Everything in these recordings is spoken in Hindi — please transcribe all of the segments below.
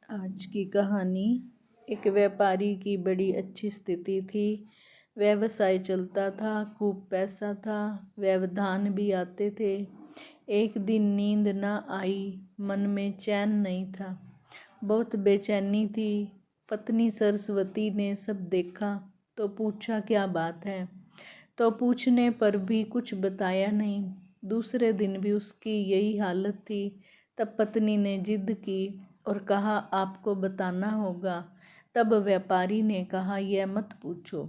आज की कहानी। एक व्यापारी की बड़ी अच्छी स्थिति थी। व्यवसाय चलता था, खूब पैसा था, व्यवधान भी आते थे। एक दिन नींद न आई, मन में चैन नहीं था, बहुत बेचैनी थी। पत्नी सरस्वती ने सब देखा तो पूछा क्या बात है, तो पूछने पर भी कुछ बताया नहीं। दूसरे दिन भी उसकी यही हालत थी। तब पत्नी ने जिद की और कहा आपको बताना होगा। तब व्यापारी ने कहा यह मत पूछो,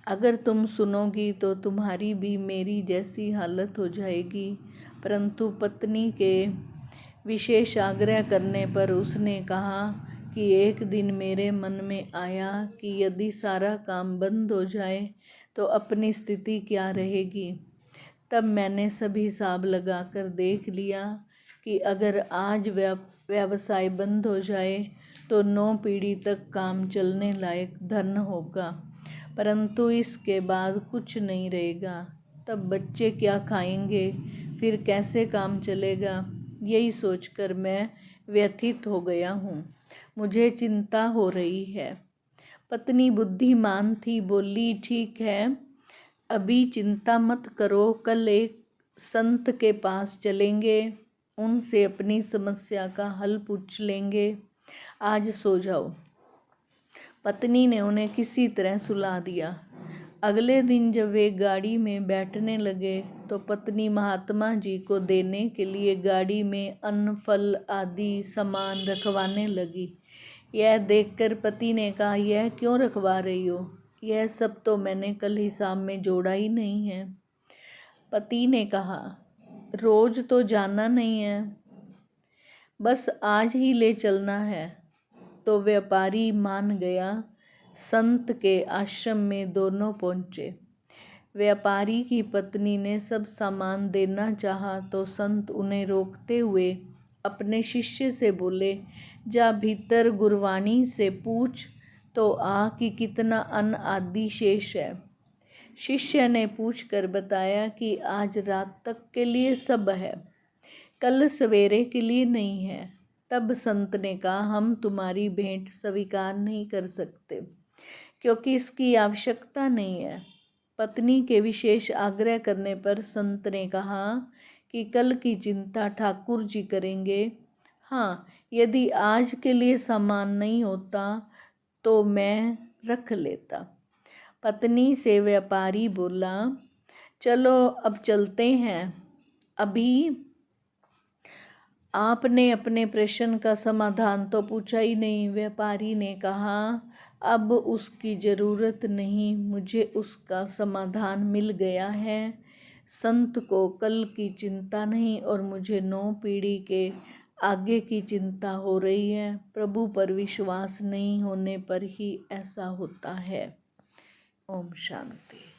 अगर तुम सुनोगी तो तुम्हारी भी मेरी जैसी हालत हो जाएगी। परंतु पत्नी के विशेष आग्रह करने पर उसने कहा कि एक दिन मेरे मन में आया कि यदि सारा काम बंद हो जाए तो अपनी स्थिति क्या रहेगी। तब मैंने सभी हिसाब लगाकर देख लिया कि अगर आज व्यवसाय बंद हो जाए तो 9 पीढ़ी तक काम चलने लायक धन होगा, परंतु इसके बाद कुछ नहीं रहेगा। तब बच्चे क्या खाएंगे, फिर कैसे काम चलेगा। यही सोचकर मैं व्यथित हो गया हूँ, मुझे चिंता हो रही है। पत्नी बुद्धिमान थी, बोली ठीक है, अभी चिंता मत करो, कल एक संत के पास चलेंगे, उनसे अपनी समस्या का हल पूछ लेंगे, आज सो जाओ। पत्नी ने उन्हें किसी तरह सुला दिया। अगले दिन जब वे गाड़ी में बैठने लगे तो पत्नी महात्मा जी को देने के लिए गाड़ी में अन्न फल आदि सामान रखवाने लगी। यह देखकर पति ने कहा यह क्यों रखवा रही हो, यह सब तो मैंने कल हिसाब में जोड़ा ही नहीं है। पति ने कहा रोज तो जाना नहीं है, बस आज ही ले चलना है। तो व्यापारी मान गया। संत के आश्रम में दोनों पहुँचे। व्यापारी की पत्नी ने सब सामान देना चाहा तो संत उन्हें रोकते हुए अपने शिष्य से बोले, जा भीतर गुरवाणी से पूछ तो आ कि कितना अन्न आदि शेष है। शिष्य ने पूछकर बताया कि आज रात तक के लिए सब है, कल सवेरे के लिए नहीं है। तब संत ने कहा हम तुम्हारी भेंट स्वीकार नहीं कर सकते, क्योंकि इसकी आवश्यकता नहीं है। पत्नी के विशेष आग्रह करने पर संत ने कहा कि कल की चिंता ठाकुर जी करेंगे। हाँ, यदि आज के लिए सामान नहीं होता तो मैं रख लेता। पत्नी से व्यापारी बोला, चलो अब चलते हैं, अभी आपने अपने प्रश्न का समाधान तो पूछा ही नहीं। व्यापारी ने कहा अब उसकी ज़रूरत नहीं, मुझे उसका समाधान मिल गया है। संत को कल की चिंता नहीं और मुझे 9 पीढ़ी के आगे की चिंता हो रही है। प्रभु पर विश्वास नहीं होने पर ही ऐसा होता है। ओम शांति।